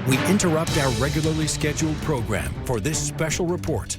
We interrupt our regularly scheduled program for this special report.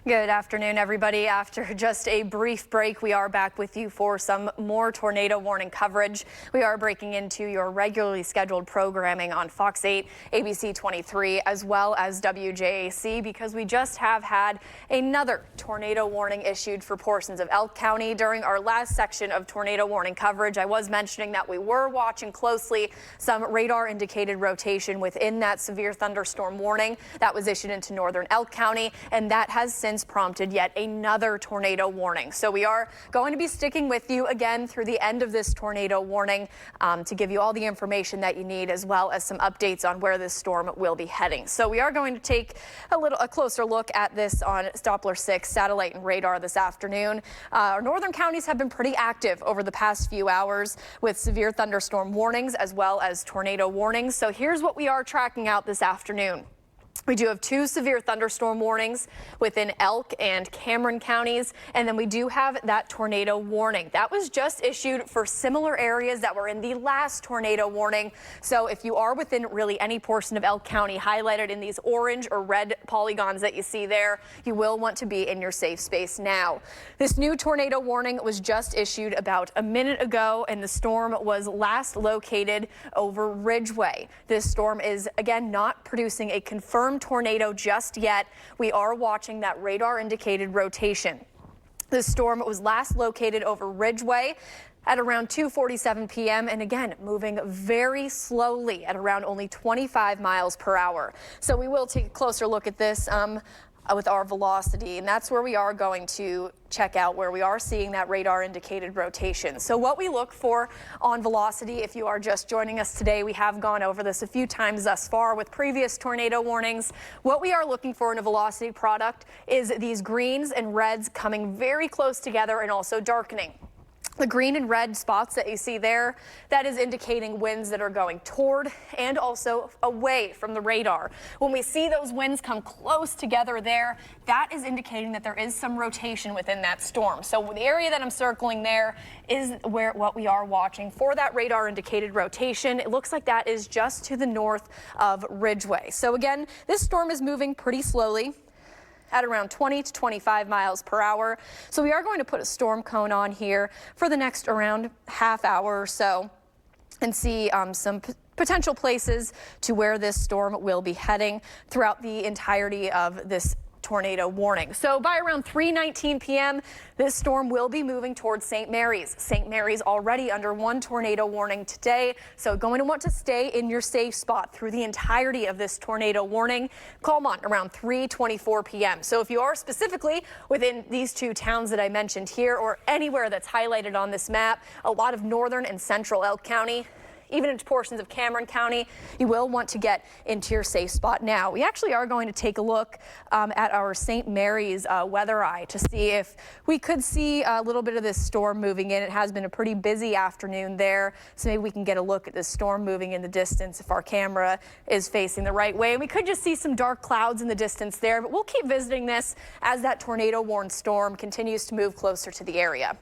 Good afternoon, everybody. After just a brief break, we are back with you for some more tornado warning coverage. We are breaking into your regularly scheduled programming on Fox 8, ABC 23, as well as WJAC, because we just have had another tornado warning issued for portions of Elk County. During our last section of tornado warning coverage, I was mentioning that we were watching closely some radar indicated rotation within that severe thunderstorm warning that was issued into northern Elk County, and that has since prompted yet another tornado warning. So we are going to be sticking with you again through the end of this tornado warning to give you all the information that you need, as well as some updates on where this storm will be heading. So we are going to take a closer look at this on Doppler 6 satellite and radar this afternoon. Our northern counties have been pretty active over the past few hours with severe thunderstorm warnings as well as tornado warnings. So here's what we are tracking out this afternoon. We do have 2 severe thunderstorm warnings within Elk and Cameron counties, and then we do have that tornado warning. That was just issued for similar areas that were in the last tornado warning. So if you are within really any portion of Elk County highlighted in these orange or red polygons that you see there, you will want to be in your safe space now. This new tornado warning was just issued about a minute ago, and the storm was last located over Ridgeway. This storm is, again, not producing a confirmed tornado just yet. We are watching that radar indicated rotation. The storm was last located over Ridgeway at around 2:47 p.m. and again moving very slowly at around only 25 miles per hour. So we will take a closer look at this with our velocity, and that's where we are going to check out where we are seeing that radar indicated rotation. So what we look for on velocity, if you are just joining us today, we have gone over this a few times thus far with previous tornado warnings. What we are looking for in a velocity product is these greens and reds coming very close together and also darkening. The green and red spots that you see there, that is indicating winds that are going toward and also away from the radar. When we see those winds come close together there, that is indicating that there is some rotation within that storm. So the area that I'm circling there is what we are watching for that radar indicated rotation. It looks like that is just to the north of Ridgeway. So again, this storm is moving pretty slowly at around 20 to 25 miles per hour. So we are going to put a storm cone on here for the next around half hour or so and see some potential places to where this storm will be heading throughout the entirety of this tornado warning. So by around 3:19 p.m., this storm will be moving towards St. Mary's. St. Mary's already under 1 tornado warning today, so going to want to stay in your safe spot through the entirety of this tornado warning. Calmont around 3:24 p.m. So if you are specifically within these 2 towns that I mentioned here or anywhere that's highlighted on this map, a lot of northern and central Elk County, even into portions of Cameron County, you will want to get into your safe spot now. We actually are going to take a look at our St. Mary's weather eye to see if we could see a little bit of this storm moving in. It has been a pretty busy afternoon there, so maybe we can get a look at this storm moving in the distance if our camera is facing the right way. And we could just see some dark clouds in the distance there, but we'll keep visiting this as that tornado warned storm continues to move closer to the area.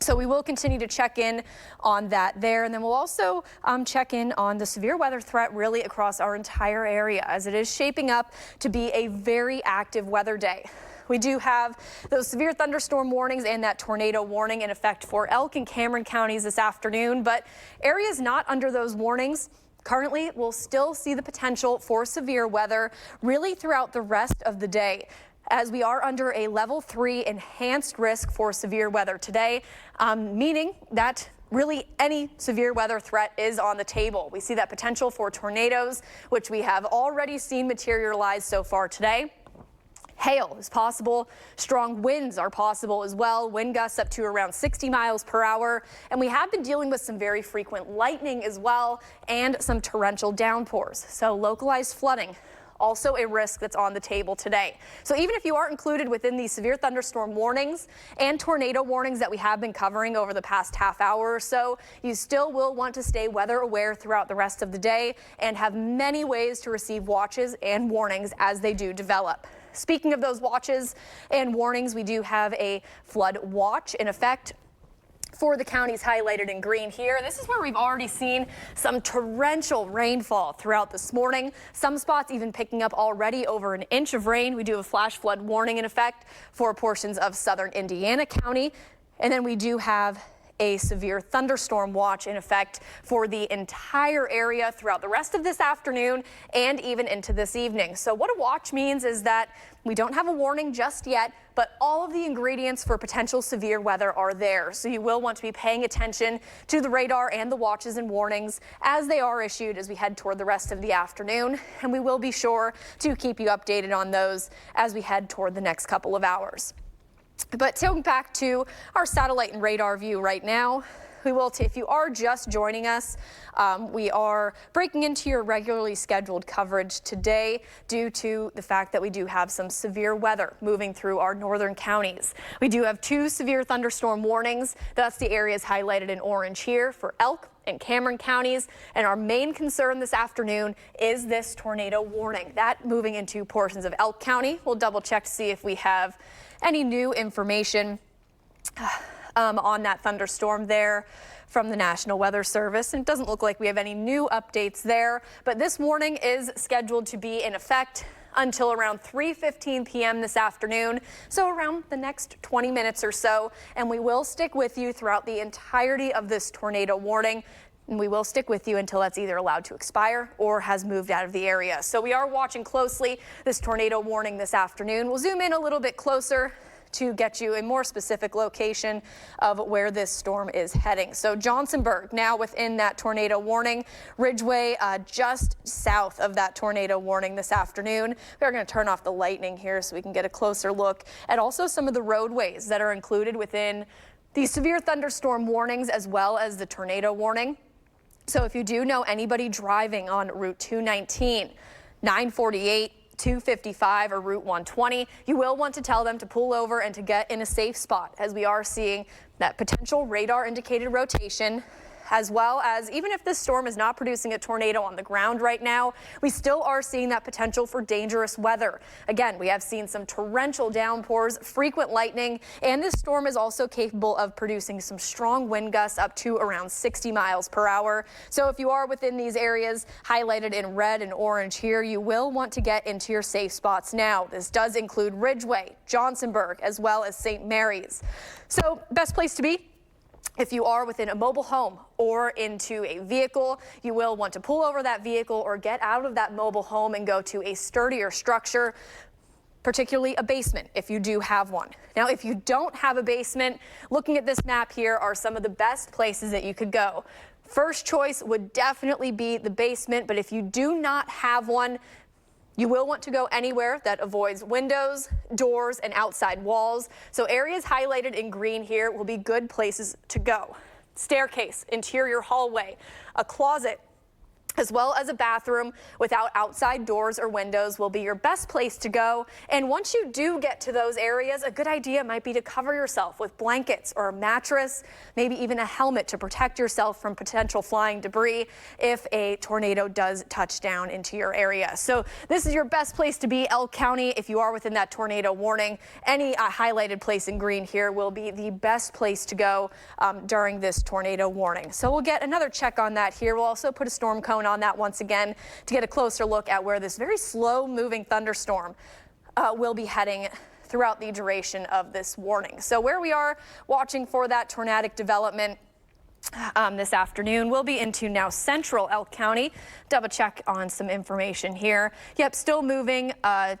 So we will continue to check in on that there, and then we'll also check in on the severe weather threat really across our entire area, as it is shaping up to be a very active weather day. We do have those severe thunderstorm warnings and that tornado warning in effect for Elk and Cameron counties this afternoon, but areas not under those warnings currently will still see the potential for severe weather really throughout the rest of the day, as we are under a level 3 enhanced risk for severe weather today, meaning that really any severe weather threat is on the table. We see that potential for tornadoes, which we have already seen materialize so far today. Hail is possible. Strong winds are possible as well. Wind gusts up to around 60 miles per hour. And we have been dealing with some very frequent lightning as well and some torrential downpours. So localized flooding, also a risk that's on the table today. So even if you aren't included within these severe thunderstorm warnings and tornado warnings that we have been covering over the past half hour or so, you still will want to stay weather aware throughout the rest of the day and have many ways to receive watches and warnings as they do develop. Speaking of those watches and warnings, we do have a flood watch in effect For the counties highlighted in green here, this is where we've already seen some torrential rainfall throughout this morning. Some spots even picking up already over an inch of rain. We do have a flash flood warning in effect for portions of southern Indiana County. And then we do have a severe thunderstorm watch in effect for the entire area throughout the rest of this afternoon and even into this evening. So what a watch means is that we don't have a warning just yet, but all of the ingredients for potential severe weather are there. So you will want to be paying attention to the radar and the watches and warnings as they are issued as we head toward the rest of the afternoon. And we will be sure to keep you updated on those as we head toward the next couple of hours. But going back to our satellite and radar view right now, if you are just joining us, we are breaking into your regularly scheduled coverage today due to the fact that we do have some severe weather moving through our northern counties. We do have 2 severe thunderstorm warnings. That's the areas highlighted in orange here for Elk and Cameron counties. And our main concern this afternoon is this tornado warning. That moving into portions of Elk County. We'll double check to see if we have any new information on that thunderstorm there from the National Weather Service. And it doesn't look like we have any new updates there, but this warning is scheduled to be in effect until around 3:15 p.m. this afternoon, so around the next 20 minutes or so, and we will stick with you throughout the entirety of this tornado warning. And we will stick with you until that's either allowed to expire or has moved out of the area. So we are watching closely this tornado warning this afternoon. We'll zoom in a little bit closer to get you a more specific location of where this storm is heading. So Johnsonburg now within that tornado warning, Ridgeway just south of that tornado warning this afternoon. We're going to turn off the lightning here so we can get a closer look at also some of the roadways that are included within these severe thunderstorm warnings as well as the tornado warning. So if you do know anybody driving on Route 219, 948, 255 or Route 120, you will want to tell them to pull over and to get in a safe spot as we are seeing that potential radar indicated rotation, as well as even if this storm is not producing a tornado on the ground right now, we still are seeing that potential for dangerous weather. Again, we have seen some torrential downpours, frequent lightning, and this storm is also capable of producing some strong wind gusts up to around 60 miles per hour. So if you are within these areas highlighted in red and orange here, you will want to get into your safe spots now. This does include Ridgeway, Johnsonburg, as well as St. Mary's. So best place to be, if you are within a mobile home or into a vehicle, you will want to pull over that vehicle or get out of that mobile home and go to a sturdier structure, particularly a basement if you do have one. Now, if you don't have a basement, looking at this map here are some of the best places that you could go. First choice would definitely be the basement, but if you do not have one, you will want to go anywhere that avoids windows, doors, and outside walls. So areas highlighted in green here will be good places to go. Staircase, interior hallway, a closet, as well as a bathroom without outside doors or windows will be your best place to go. And once you do get to those areas, a good idea might be to cover yourself with blankets or a mattress, maybe even a helmet to protect yourself from potential flying debris if a tornado does touch down into your area. So this is your best place to be, Elk County. If you are within that tornado warning, any highlighted place in green here will be the best place to go during this tornado warning. So we'll get another check on that here. We'll also put a storm cone on that once again to get a closer look at where this very slow moving thunderstorm will be heading throughout the duration of this warning. So where we are watching for that tornadic development this afternoon, we'll be into now central Elk County. Double check on some information here. Yep, still moving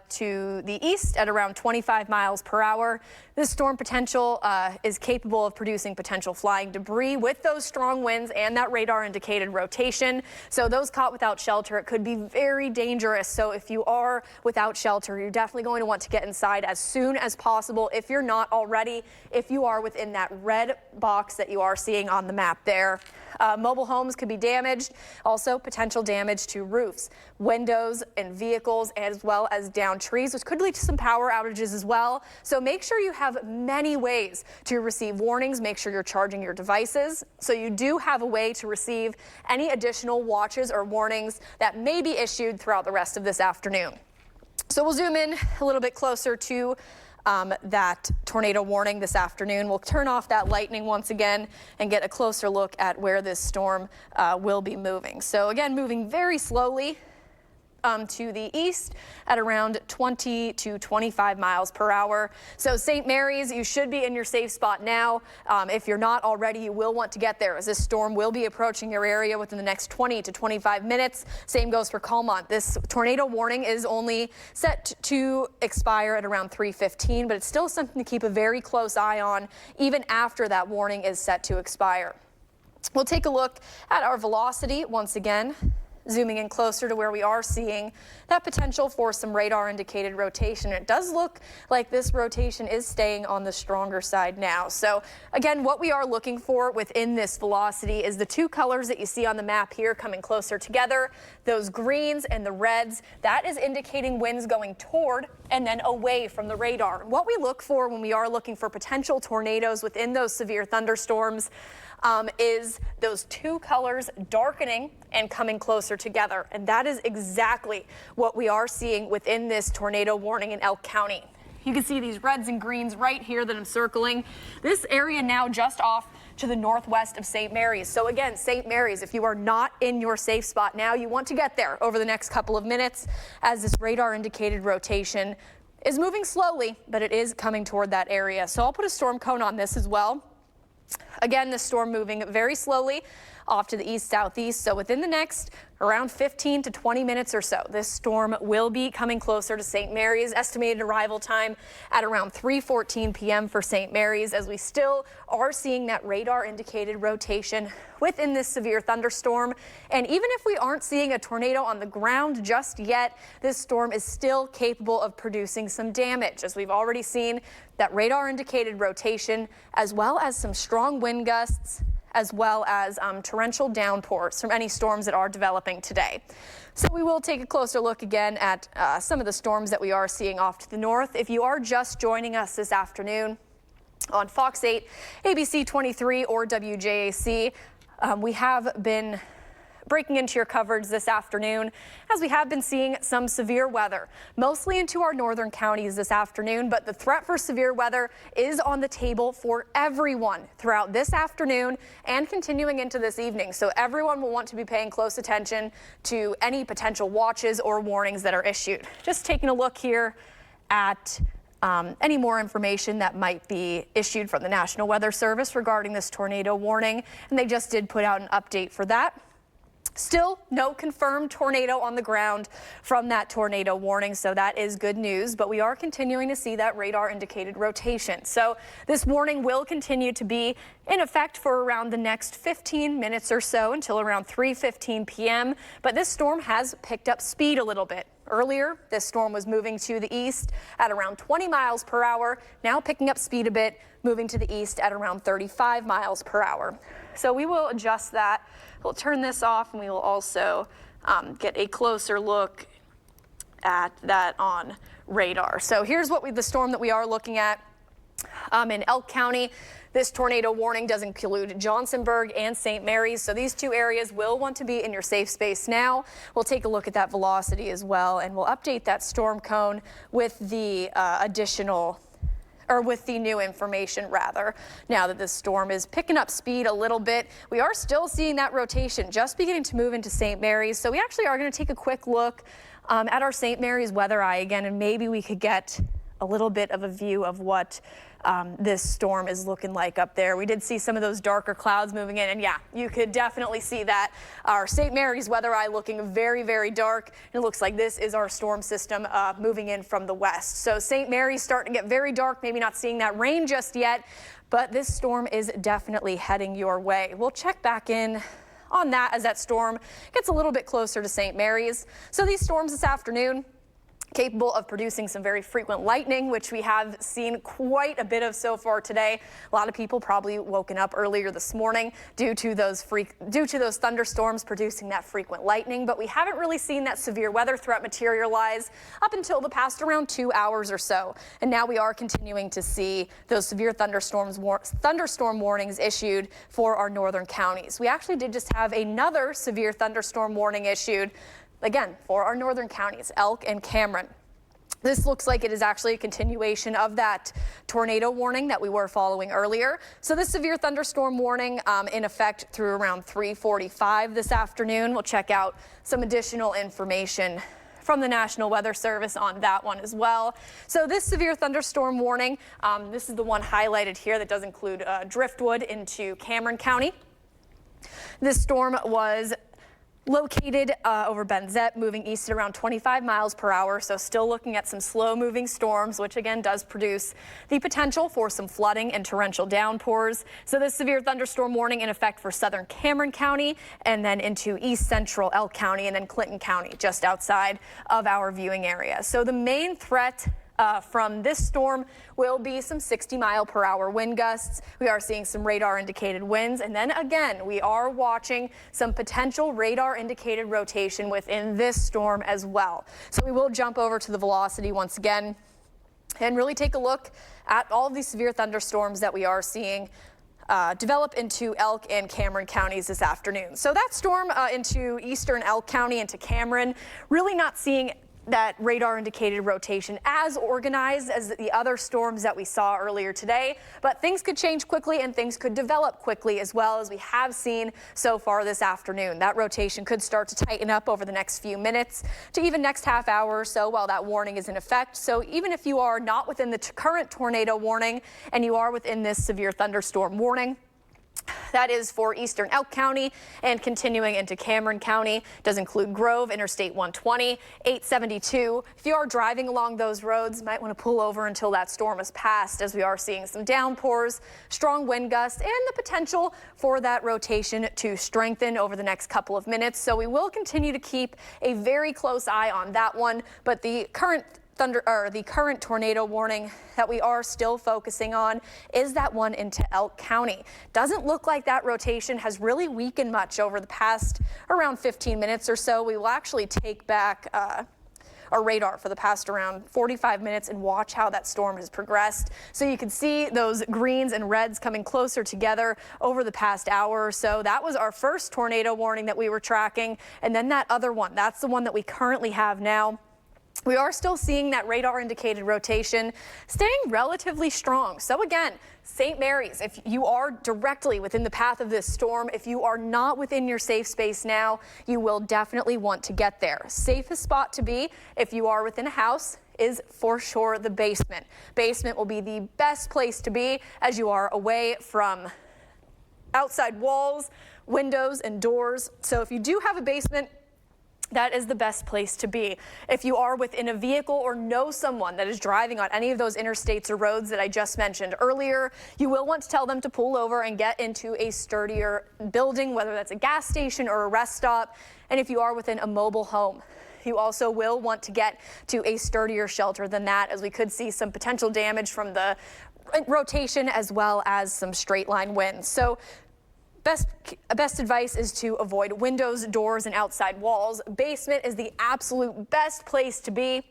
to the east at around 25 miles per hour. This storm potential is capable of producing potential flying debris with those strong winds and that radar indicated rotation. So those caught without shelter, it could be very dangerous. So if you are without shelter, you're definitely going to want to get inside as soon as possible if you're not already, if you are within that red box that you are seeing on the map there. Mobile homes could be damaged, also potential damage to roofs, windows, and vehicles, as well as down trees, which could lead to some power outages as well. So make sure you have many ways to receive warnings. Make sure you're charging your devices. So you do have a way to receive any additional watches or warnings that may be issued throughout the rest of this afternoon. So we'll zoom in a little bit closer to that tornado warning this afternoon. We'll turn off that lightning once again and get a closer look at where this storm will be moving. So again, moving very slowly to the east at around 20 to 25 miles per hour. So St. Mary's, you should be in your safe spot now. If you're not already, you will want to get there as this storm will be approaching your area within the next 20 to 25 minutes. Same goes for Calmont. This tornado warning is only set to expire at around 3:15, but it's still something to keep a very close eye on even after that warning is set to expire. We'll take a look at our velocity once again. Zooming in closer to where we are seeing that potential for some radar indicated rotation. It does look like this rotation is staying on the stronger side now. So again, what we are looking for within this velocity is the two colors that you see on the map here coming closer together. Those greens and the reds, that is indicating winds going toward and then away from the radar. What we look for when we are looking for potential tornadoes within those severe thunderstorms is those two colors darkening and coming closer together. And that is exactly what we are seeing within this tornado warning in Elk County. You can see these reds and greens right here that I'm circling. This area now just off to the northwest of St. Mary's. So again, St. Mary's, if you are not in your safe spot now, you want to get there over the next couple of minutes as this radar indicated rotation is moving slowly, but it is coming toward that area. So I'll put a storm cone on this as well. Again, the storm moving very slowly off to the east-southeast. So within the next around 15 to 20 minutes or so, this storm will be coming closer to St. Mary's. Estimated arrival time at around 3:14 p.m. for St. Mary's, as we still are seeing that radar indicated rotation within this severe thunderstorm. And even if we aren't seeing a tornado on the ground just yet, this storm is still capable of producing some damage, as we've already seen that radar indicated rotation, as well as some strong wind gusts, as well as torrential downpours from any storms that are developing today. So we will take a closer look again at some of the storms that we are seeing off to the north. If you are just joining us this afternoon on Fox 8, ABC 23, or WJAC, we have been breaking into your coverage this afternoon as we have been seeing some severe weather, mostly into our northern counties this afternoon, but the threat for severe weather is on the table for everyone throughout this afternoon and continuing into this evening. So everyone will want to be paying close attention to any potential watches or warnings that are issued. Just taking a look here at any more information that might be issued from the National Weather Service regarding this tornado warning, and they just did put out an update for that. Still no confirmed tornado on the ground from that tornado warning, so that is good news, but we are continuing to see that radar indicated rotation. So this warning will continue to be in effect for around the next 15 minutes or so until around 3:15 p.m. But this storm has picked up speed a little bit. Earlier, this storm was moving to the east at around 20 miles per hour, now picking up speed a bit, moving to the east at around 35 miles per hour. So we will adjust that. We'll turn this off, and we will also get a closer look at that on radar. So here's the storm that we are looking at in Elk County. This tornado warning does include Johnsonburg and St. Mary's, so these two areas will want to be in your safe space now. We'll take a look at that velocity as well, and we'll update that storm cone with the with the new information, rather, now that this storm is picking up speed a little bit. We are still seeing that rotation just beginning to move into St. Mary's, so we actually are going to take a quick look at our St. Mary's weather eye again, and maybe we could get a little bit of a view of what this storm is looking like up there. We did see some of those darker clouds moving in, and yeah, you could definitely see that. Our St. Mary's weather eye looking very, very dark. It looks like this is our storm system moving in from the west. So St. Mary's starting to get very dark, maybe not seeing that rain just yet, but this storm is definitely heading your way. We'll check back in on that as that storm gets a little bit closer to St. Mary's. So these storms this afternoon, capable of producing some very frequent lightning, which we have seen quite a bit of so far today. A lot of people probably woken up earlier this morning due to those thunderstorms producing that frequent lightning, but we haven't really seen that severe weather threat materialize up until the past around 2 hours or so. And now we are continuing to see those severe thunderstorm warnings issued for our northern counties. We actually did just have another severe thunderstorm warning issued, again, for our northern counties, Elk and Cameron. This looks like it is actually a continuation of that tornado warning that we were following earlier. So this severe thunderstorm warning in effect through around 3:45 this afternoon. We'll check out some additional information from the National Weather Service on that one as well. So this severe thunderstorm warning, this is the one highlighted here that does include driftwood into Cameron County. This storm was located over Benzett, moving east at around 25 miles per hour. So still looking at some slow moving storms, which again does produce the potential for some flooding and torrential downpours. So this severe thunderstorm warning in effect for southern Cameron County and then into east central Elk County and then Clinton County, just outside of our viewing area. So the main threat from this storm will be some 60-mile-per-hour wind gusts. We are seeing some radar indicated winds, and then again we are watching some potential radar indicated rotation within this storm as well. So we will jump over to the velocity once again and really take a look at all of these severe thunderstorms that we are seeing develop into Elk and Cameron counties this afternoon. So that storm into eastern Elk County, into Cameron, really not seeing that radar indicated rotation as organized as the other storms that we saw earlier today, but things could change quickly and things could develop quickly as well, as we have seen so far this afternoon. That rotation could start to tighten up over the next few minutes to even next half hour or so while that warning is in effect. So even if you are not within the current tornado warning and you are within this severe thunderstorm warning, that is for eastern Elk County and continuing into Cameron County. Does include Grove, Interstate 120, 872. If you are driving along those roads, you might want to pull over until that storm has passed, as we are seeing some downpours, strong wind gusts, and the potential for that rotation to strengthen over the next couple of minutes. So we will continue to keep a very close eye on that one, but the current tornado warning that we are still focusing on is that one into Elk County. Doesn't look like that rotation has really weakened much over the past around 15 minutes or so. We will actually take back our radar for the past around 45 minutes and watch how that storm has progressed. So you can see those greens and reds coming closer together over the past hour or so. That was our first tornado warning that we were tracking, and then that other one, that's the one that we currently have now. We are still seeing that radar indicated rotation staying relatively strong. So again, St. Mary's, if you are directly within the path of this storm, if you are not within your safe space now, you will definitely want to get there. Safest spot to be if you are within a house is for sure the basement. Basement will be the best place to be as you are away from outside walls, windows, and doors. So if you do have a basement, that is the best place to be. If you are within a vehicle or know someone that is driving on any of those interstates or roads that I just mentioned earlier, you will want to tell them to pull over and get into a sturdier building, whether that's a gas station or a rest stop. And if you are within a mobile home, you also will want to get to a sturdier shelter than that, as we could see some potential damage from the rotation as well as some straight line winds. So best advice is to avoid windows, doors, and outside walls. Basement is the absolute best place to be.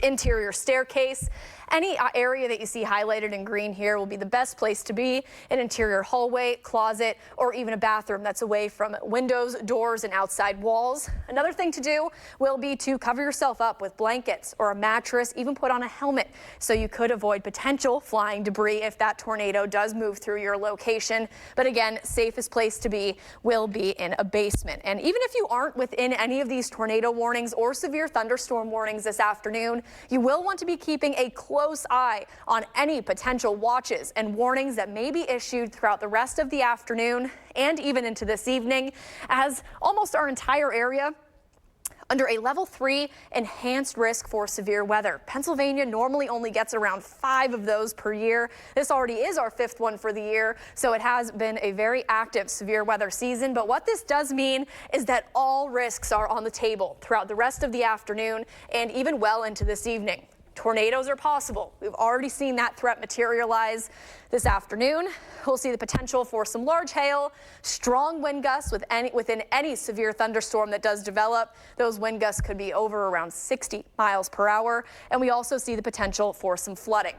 Interior staircase. Any area that you see highlighted in green here will be the best place to be. An interior hallway, closet, or even a bathroom that's away from windows, doors, and outside walls. Another thing to do will be to cover yourself up with blankets or a mattress, even put on a helmet, so you could avoid potential flying debris if that tornado does move through your location. But again, safest place to be will be in a basement. And even if you aren't within any of these tornado warnings or severe thunderstorm warnings this afternoon, you will want to be keeping a close eye on any potential watches and warnings that may be issued throughout the rest of the afternoon and even into this evening, as almost our entire area under a level 3 enhanced risk for severe weather. Pennsylvania normally only gets around 5 of those per year. This already is our 5th one for the year, so it has been a very active severe weather season. But what this does mean is that all risks are on the table throughout the rest of the afternoon and even well into this evening. Tornadoes are possible. We've already seen that threat materialize this afternoon. We'll see the potential for some large hail, strong wind gusts within any severe thunderstorm that does develop. Those wind gusts could be over around 60 miles per hour. And we also see the potential for some flooding.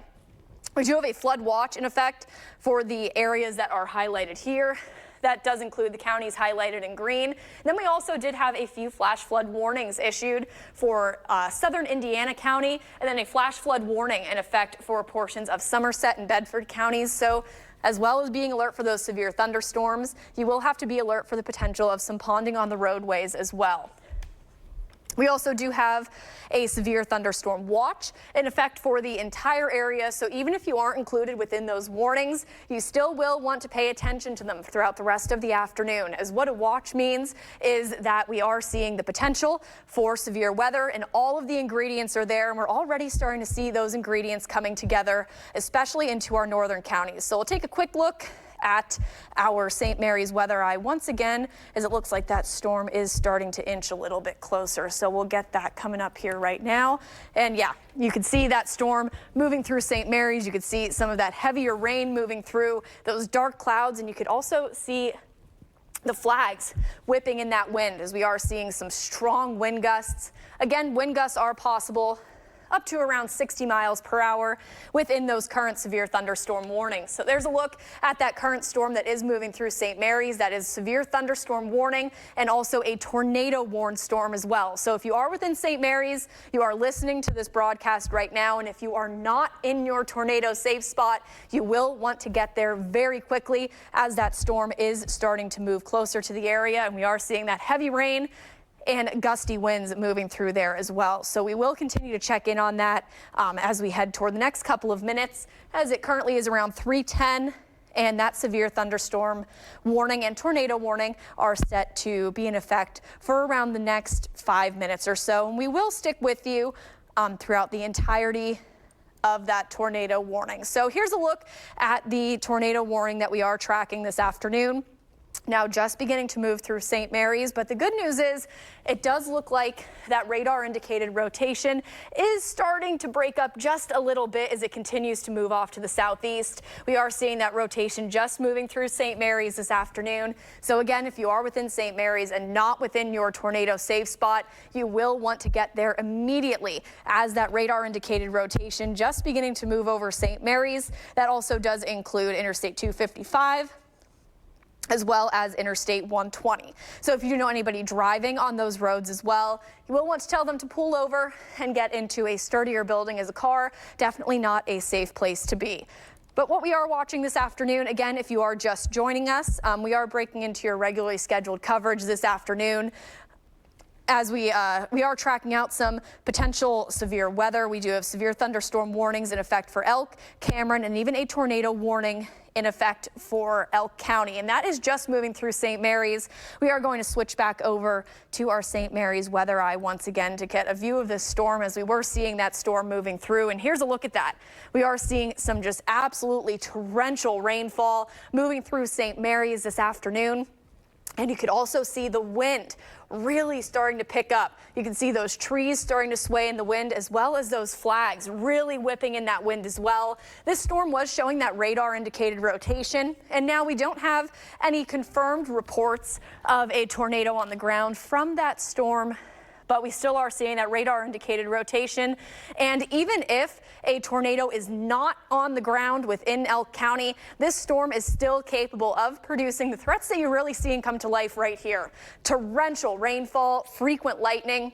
We do have a flood watch in effect for the areas that are highlighted here. That does include the counties highlighted in green. Then we also did have a few flash flood warnings issued for southern Indiana County, and then a flash flood warning in effect for portions of Somerset and Bedford counties. So as well as being alert for those severe thunderstorms, you will have to be alert for the potential of some ponding on the roadways as well. We also do have a severe thunderstorm watch in effect for the entire area. So even if you aren't included within those warnings, you still will want to pay attention to them throughout the rest of the afternoon. As what a watch means is that we are seeing the potential for severe weather, and all of the ingredients are there. And we're already starting to see those ingredients coming together, especially into our northern counties. So we'll take a quick look at our St. Mary's weather eye once again, as it looks like that storm is starting to inch a little bit closer. So we'll get that coming up here right now. And yeah, you can see that storm moving through St. Mary's. You could see some of that heavier rain moving through those dark clouds, and you could also see the flags whipping in that wind as we are seeing some strong wind gusts. Again, wind gusts are possible up to around 60 miles per hour within those current severe thunderstorm warnings. So there's a look at that current storm that is moving through St. Mary's. That is severe thunderstorm warning and also a tornado warned storm as well. So if you are within St. Mary's, you are listening to this broadcast right now, and if you are not in your tornado safe spot, you will want to get there very quickly as that storm is starting to move closer to the area, and we are seeing that heavy rain and gusty winds moving through there as well. So we will continue to check in on that as we head toward the next couple of minutes, as it currently is around 3:10, and that severe thunderstorm warning and tornado warning are set to be in effect for around the next 5 minutes or so. And we will stick with you throughout the entirety of that tornado warning. So here's a look at the tornado warning that we are tracking this afternoon. Now just beginning to move through St. Mary's, but the good news is it does look like that radar indicated rotation is starting to break up just a little bit as it continues to move off to the southeast. We are seeing that rotation just moving through St. Mary's this afternoon. So again, if you are within St. Mary's and not within your tornado safe spot, you will want to get there immediately as that radar indicated rotation just beginning to move over St. Mary's. That also does include Interstate 255. As well as Interstate 120. So if you know anybody driving on those roads as well, you will want to tell them to pull over and get into a sturdier building, as a car definitely not a safe place to be. But what we are watching this afternoon, again, if you are just joining us, we are breaking into your regularly scheduled coverage this afternoon. As we are tracking out some potential severe weather. We do have severe thunderstorm warnings in effect for Elk, Cameron, and even a tornado warning in effect for Elk County, and that is just moving through St. Mary's. We are going to switch back over to our St. Mary's weather eye once again to get a view of this storm, as we were seeing that storm moving through. And here's a look at that. We are seeing some just absolutely torrential rainfall moving through St. Mary's this afternoon. And you could also see the wind really starting to pick up. You can see those trees starting to sway in the wind, as well as those flags really whipping in that wind as well. This storm was showing that radar indicated rotation, and now we don't have any confirmed reports of a tornado on the ground from that storm, but we still are seeing that radar indicated rotation. And even if a tornado is not on the ground within Elk County, this storm is still capable of producing the threats that you're really seeing come to life right here. Torrential rainfall, frequent lightning,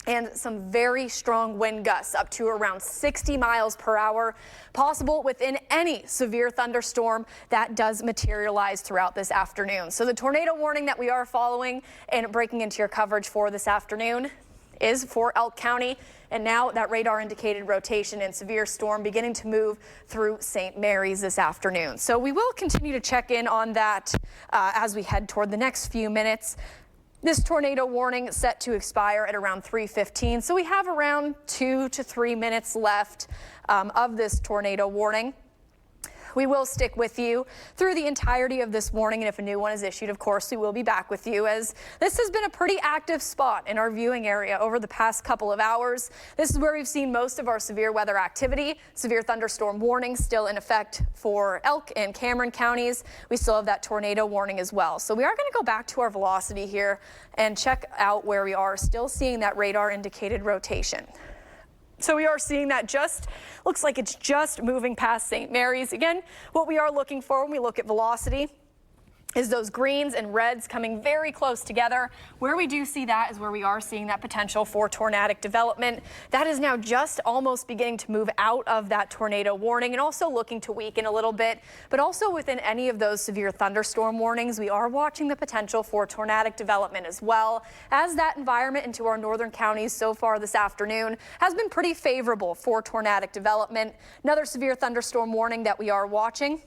and some very strong wind gusts up to around 60 miles per hour, possible within any severe thunderstorm that does materialize throughout this afternoon. So the tornado warning that we are following and breaking into your coverage for this afternoon is for Elk County, and now that radar indicated rotation and severe storm beginning to move through St. Mary's this afternoon. So we will continue to check in on that as we head toward the next few minutes. This tornado warning set to expire at around 3:15, so we have around 2 to 3 minutes left of this tornado warning. We will stick with you through the entirety of this warning, and if a new one is issued, of course, we will be back with you, as this has been a pretty active spot in our viewing area over the past couple of hours. This is where we've seen most of our severe weather activity. Severe thunderstorm warning still in effect for Elk and Cameron counties. We still have that tornado warning as well. So we are going to go back to our velocity here and check out where we are still seeing that radar indicated rotation. So we are seeing that just looks like it's just moving past St. Mary's. Again, what we are looking for when we look at velocity is those greens and reds coming very close together. Where we do see that is where we are seeing that potential for tornadic development. That is now just almost beginning to move out of that tornado warning and also looking to weaken a little bit. But also within any of those severe thunderstorm warnings, we are watching the potential for tornadic development as well, as that environment into our northern counties so far this afternoon has been pretty favorable for tornadic development. Another severe thunderstorm warning that we are watching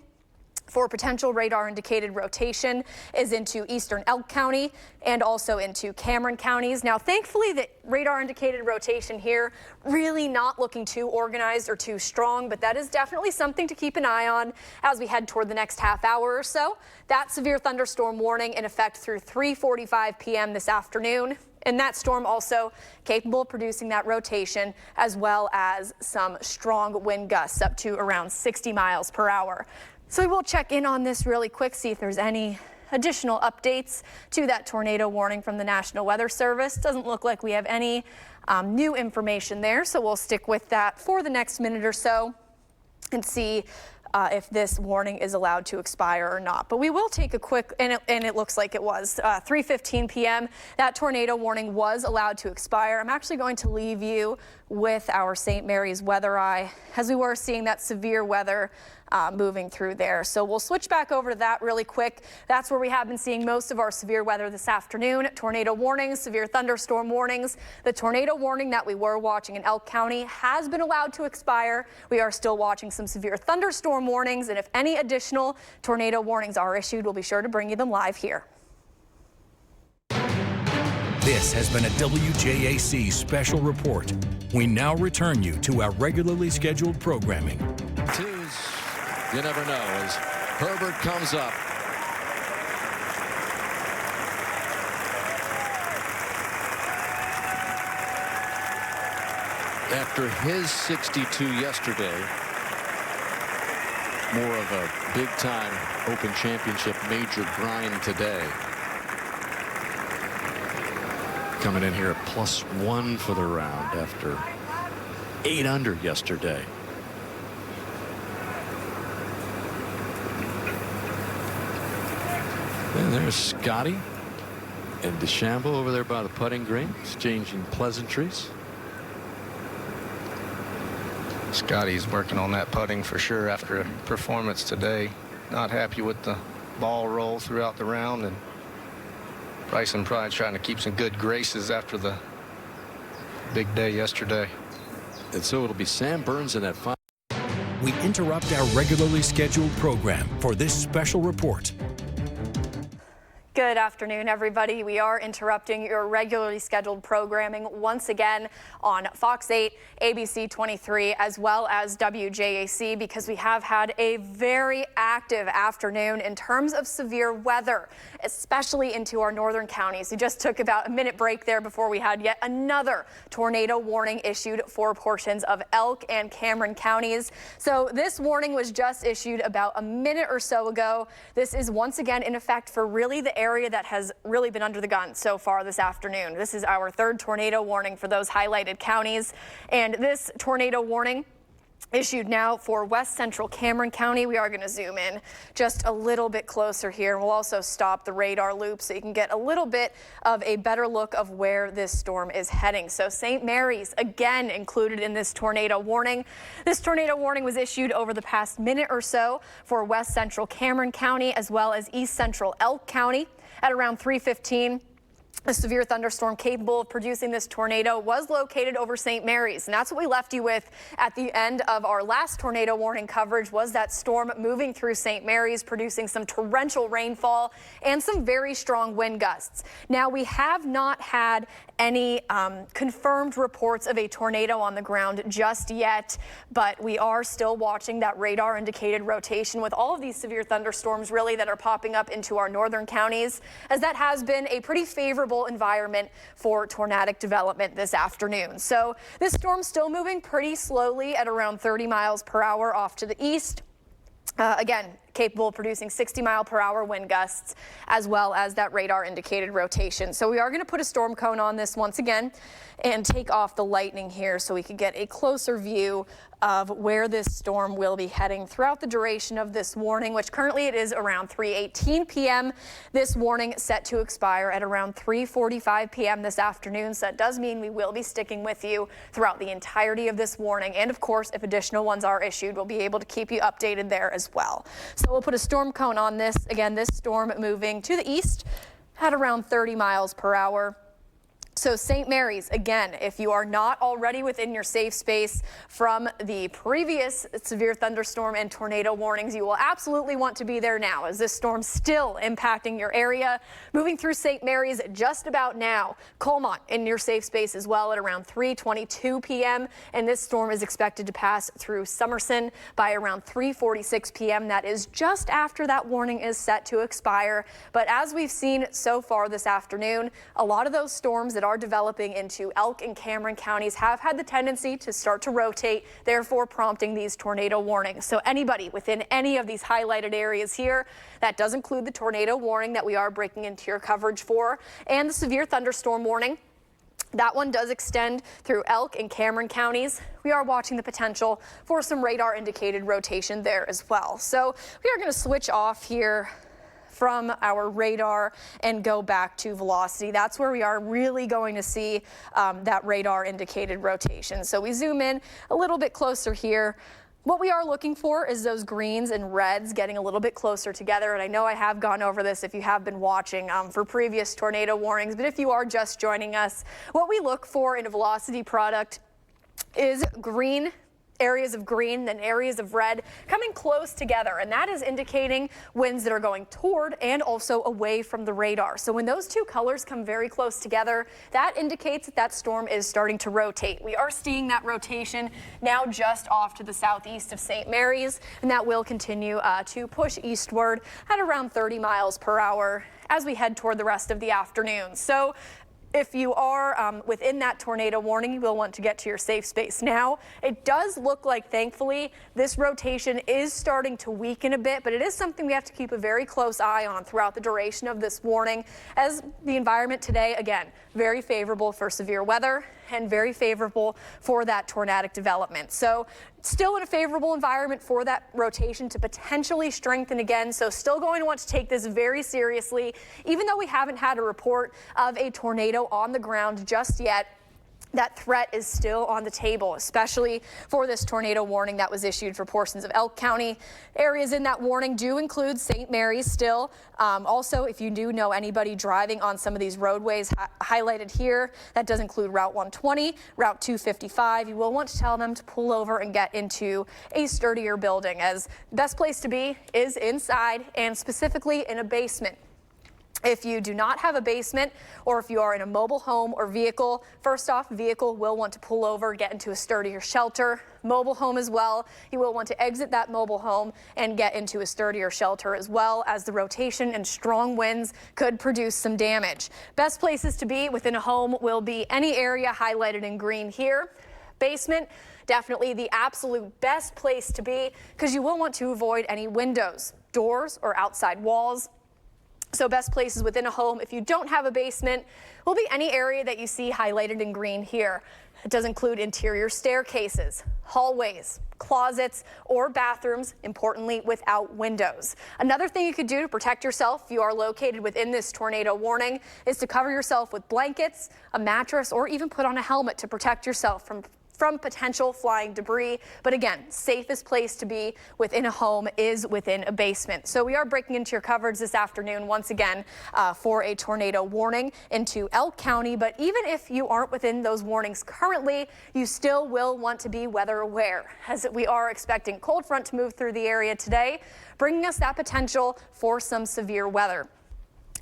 for potential radar indicated rotation is into eastern Elk County and also into Cameron counties. Now, thankfully, the radar indicated rotation here really not looking too organized or too strong, but that is definitely something to keep an eye on as we head toward the next half hour or so. That severe thunderstorm warning in effect through 3:45 p.m. this afternoon. And that storm also capable of producing that rotation as well as some strong wind gusts up to around 60 miles per hour. So we will check in on this really quick, see if there's any additional updates to that tornado warning from the National Weather Service. Doesn't look like we have any new information there, so we'll stick with that for the next minute or so and see if this warning is allowed to expire or not. But we will take a quick, and it looks like it was 3:15 p.m. That tornado warning was allowed to expire. I'm actually going to leave you with our St. Mary's weather eye as we were seeing that severe weather moving through there. So we'll switch back over to that really quick. That's where we have been seeing most of our severe weather this afternoon. Tornado warnings, severe thunderstorm warnings. The tornado warning that we were watching in Elk County has been allowed to expire. We are still watching some severe thunderstorm warnings, and if any additional tornado warnings are issued, we'll be sure to bring you them live here. This has been a WJAC special report. We now return you to our regularly scheduled programming. You never know as Herbert comes up. After his 62 yesterday, more of a big-time Open Championship major grind today. Coming in here at +1 for the round after 8 under yesterday. And there's Scotty and DeChambeau over there by the putting green, exchanging pleasantries. Scotty's working on that putting for sure after a performance today. Not happy with the ball roll throughout the round, and Bryson probably trying to keep some good graces after the big day yesterday. And so it'll be Sam Burns in that final. We interrupt our regularly scheduled program for this special report. Good afternoon, everybody. We are interrupting your regularly scheduled programming once again on Fox 8, ABC 23, as well as WJAC, because we have had a very active afternoon in terms of severe weather, especially into our northern counties. We just took about a minute break there before we had yet another tornado warning issued for portions of Elk and Cameron counties. So this warning was just issued about a minute or so ago. This is once again in effect for really the area that has really been under the gun so far this afternoon. This is our third tornado warning for those highlighted counties, and this tornado warning issued now for west central Cameron County. We are going to zoom in just a little bit closer here, and we'll also stop the radar loop so you can get a little bit of a better look of where this storm is heading. So St. Mary's again included in this tornado warning. This tornado warning was issued over the past minute or so for west central Cameron County as well as east central Elk County. At around 3:15, a severe thunderstorm capable of producing this tornado was located over St. Mary's, and that's what we left you with at the end of our last tornado warning coverage, was that storm moving through St. Mary's, producing some torrential rainfall and some very strong wind gusts. Now, we have not had any confirmed reports of a tornado on the ground just yet, but we are still watching that radar indicated rotation with all of these severe thunderstorms really that are popping up into our northern counties, as that has been a pretty favorable environment for tornadic development this afternoon. So this storm's still moving pretty slowly at around 30 miles per hour off to the east. Again, capable of producing 60-mile-per-hour wind gusts, as well as that radar indicated rotation. So we are going to put a storm cone on this once again and take off the lightning here so we can get a closer view of where this storm will be heading throughout the duration of this warning, which currently it is around 3:18 p.m. This warning set to expire at around 3:45 p.m. this afternoon. So that does mean we will be sticking with you throughout the entirety of this warning. And of course, if additional ones are issued, we'll be able to keep you updated there as well. So we'll put a storm cone on this. Again, this storm moving to the east at around 30 miles per hour. So St. Mary's, again, if you are not already within your safe space from the previous severe thunderstorm and tornado warnings, you will absolutely want to be there now, as this storm still impacting your area. Moving through St. Mary's just about now. Colmont in your safe space as well at around 3:22 p.m. And this storm is expected to pass through Somerson by around 3:46 p.m. That is just after that warning is set to expire. But as we've seen so far this afternoon, a lot of those storms that are developing into Elk and Cameron counties have had the tendency to start to rotate, therefore prompting these tornado warnings. So anybody within any of these highlighted areas here, that does include the tornado warning that we are breaking into your coverage for, and the severe thunderstorm warning. That one does extend through Elk and Cameron counties. We are watching the potential for some radar indicated rotation there as well. So we are going to switch off here from our radar and go back to velocity. That's where we are really going to see that radar indicated rotation. So we zoom in a little bit closer here. What we are looking for is those greens and reds getting a little bit closer together. And I know I have gone over this if you have been watching for previous tornado warnings, but if you are just joining us, what we look for in a velocity product is green, areas of green, then areas of red coming close together, and that is indicating winds that are going toward and also away from the radar. So when those two colors come very close together, that indicates that that storm is starting to rotate. We are seeing that rotation now just off to the southeast of St. Mary's, and that will continue to push eastward at around 30 miles per hour as we head toward the rest of the afternoon. So if you are within that tornado warning, you will want to get to your safe space now. It does look like, thankfully, this rotation is starting to weaken a bit, but it is something we have to keep a very close eye on throughout the duration of this warning, as the environment today, again, very favorable for severe weather and very favorable for that tornadic development. So still in a favorable environment for that rotation to potentially strengthen again. So still going to want to take this very seriously, even though we haven't had a report of a tornado on the ground just yet. That threat is still on the table, especially for this tornado warning that was issued for portions of Elk County. Areas in that warning do include St. Mary's still. Also, if you do know anybody driving on some of these roadways highlighted here, that does include Route 120, Route 255. You will want to tell them to pull over and get into a sturdier building, as the best place to be is inside, and specifically in a basement. If you do not have a basement, or if you are in a mobile home or vehicle, first off, vehicle will want to pull over, get into a sturdier shelter. Mobile home as well, you will want to exit that mobile home and get into a sturdier shelter, as well as the rotation and strong winds could produce some damage. Best places to be within a home will be any area highlighted in green here. Basement, definitely the absolute best place to be, because you will want to avoid any windows, doors, or outside walls. So best places within a home, if you don't have a basement, will be any area that you see highlighted in green here. It does include interior staircases, hallways, closets, or bathrooms, importantly without windows. Another thing you could do to protect yourself if you are located within this tornado warning is to cover yourself with blankets, a mattress, or even put on a helmet to protect yourself from potential flying debris. But again, safest place to be within a home is within a basement. So we are breaking into your coverage this afternoon once again for a tornado warning into Elk County. But even if you aren't within those warnings currently, you still will want to be weather aware, as we are expecting cold front to move through the area today, bringing us that potential for some severe weather.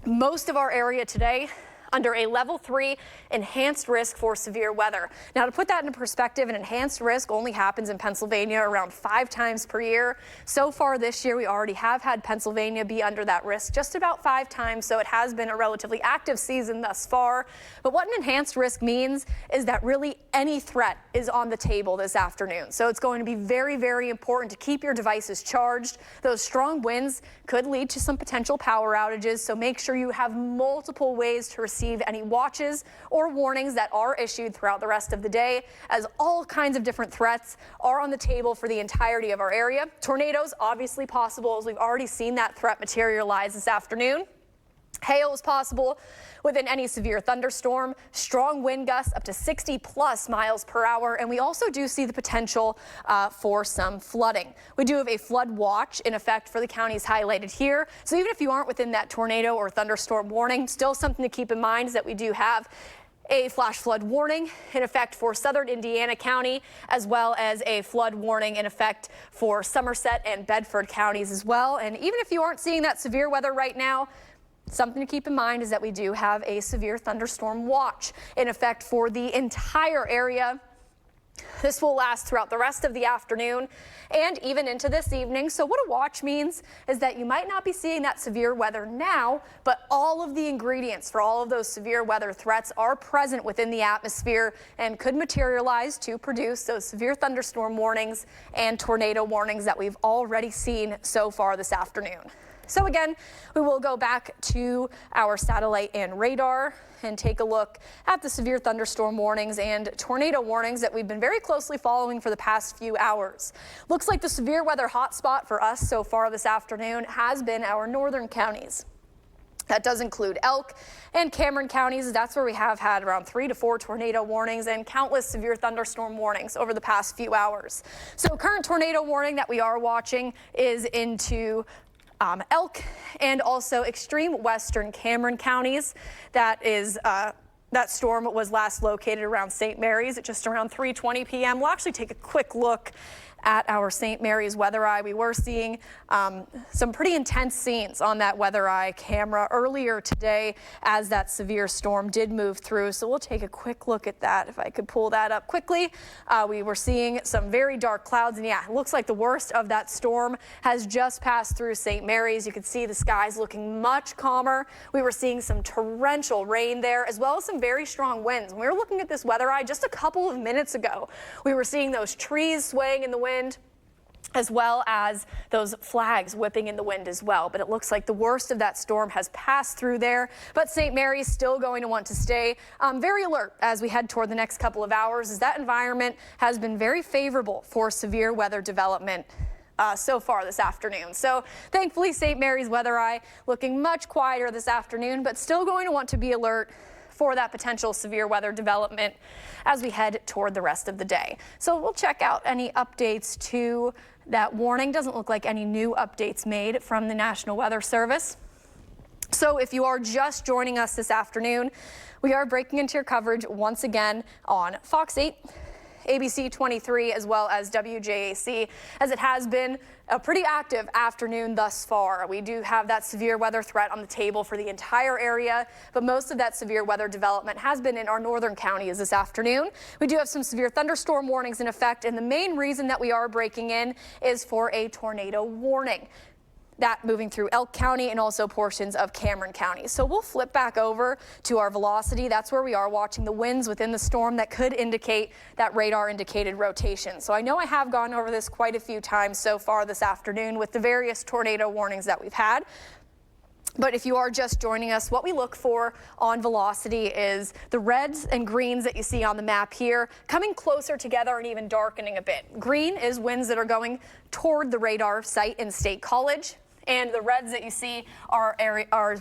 Most of our area today under a level 3 enhanced risk for severe weather. Now, to put that into perspective, an enhanced risk only happens in Pennsylvania around 5 times per year. So far this year, we already have had Pennsylvania be under that risk just about 5 times, so it has been a relatively active season thus far. But what an enhanced risk means is that really any threat is on the table this afternoon. So it's going to be very, very important to keep your devices charged. Those strong winds could lead to some potential power outages, so make sure you have multiple ways to receive any watches or warnings that are issued throughout the rest of the day, as all kinds of different threats are on the table for the entirety of our area. Tornadoes obviously possible, as we've already seen that threat materialize this afternoon. Hail is possible within any severe thunderstorm, strong wind gusts up to 60+ miles per hour, and we also do see the potential for some flooding. We do have a flood watch in effect for the counties highlighted here. So even if you aren't within that tornado or thunderstorm warning, still something to keep in mind is that we do have a flash flood warning in effect for southern Indiana County, as well as a flood warning in effect for Somerset and Bedford counties as well. And even if you aren't seeing that severe weather right now, something to keep in mind is that we do have a severe thunderstorm watch in effect for the entire area. This will last throughout the rest of the afternoon and even into this evening. So what a watch means is that you might not be seeing that severe weather now, but all of the ingredients for all of those severe weather threats are present within the atmosphere and could materialize to produce those severe thunderstorm warnings and tornado warnings that we've already seen so far this afternoon. So again, we will go back to our satellite and radar and take a look at the severe thunderstorm warnings and tornado warnings that we've been very closely following for the past few hours. Looks like the severe weather hotspot for us so far this afternoon has been our northern counties. That does include Elk and Cameron counties. That's where we have had around 3 to 4 tornado warnings and countless severe thunderstorm warnings over the past few hours. So current tornado warning that we are watching is into Elk and also extreme western Cameron counties. That storm was last located around St. Mary's at just around 3:20 p.m. We'll actually take a quick look at our St. Mary's weather eye. We were seeing some pretty intense scenes on that weather eye camera earlier today as that severe storm did move through. So we'll take a quick look at that. If I could pull that up quickly. We were seeing some very dark clouds, and yeah, it looks like the worst of that storm has just passed through St. Mary's. You can see the skies looking much calmer. We were seeing some torrential rain there, as well as some very strong winds. When we were looking at this weather eye just a couple of minutes ago, we were seeing those trees swaying in the wind, as well as those flags whipping in the wind as well. But it looks like the worst of that storm has passed through there. But St. Mary's still going to want to stay very alert as we head toward the next couple of hours, as that environment has been very favorable for severe weather development so far this afternoon. So thankfully, St. Mary's weather eye looking much quieter this afternoon, but still going to want to be alert for that potential severe weather development as we head toward the rest of the day. So we'll check out any updates to that warning. Doesn't look like any new updates made from the National Weather Service. So if you are just joining us this afternoon, we are breaking into your coverage once again on Fox 8, ABC 23, as well as WJAC, as it has been a pretty active afternoon thus far. We do have that severe weather threat on the table for the entire area, but most of that severe weather development has been in our northern counties this afternoon. We do have some severe thunderstorm warnings in effect, and the main reason that we are breaking in is for a tornado warning. That moving through Elk County and also portions of Cameron County. So we'll flip back over to our velocity. That's where we are watching the winds within the storm that could indicate that radar indicated rotation. So I know I have gone over this quite a few times so far this afternoon with the various tornado warnings that we've had. But if you are just joining us, what we look for on velocity is the reds and greens that you see on the map here coming closer together and even darkening a bit. Green is winds that are going toward the radar site in State College. And the reds that you see are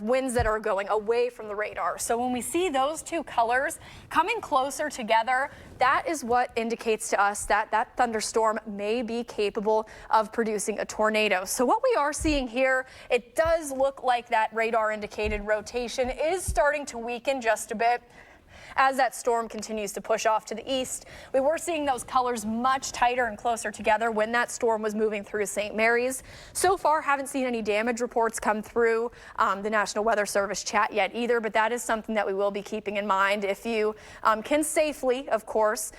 winds that are going away from the radar. So when we see those two colors coming closer together, that is what indicates to us that that thunderstorm may be capable of producing a tornado. So what we are seeing here, it does look like that radar indicated rotation is starting to weaken just a bit, as that storm continues to push off to the east. We were seeing those colors much tighter and closer together when that storm was moving through St. Mary's. So far, haven't seen any damage reports come through the National Weather Service chat yet either, but that is something that we will be keeping in mind. If you can safely, of course,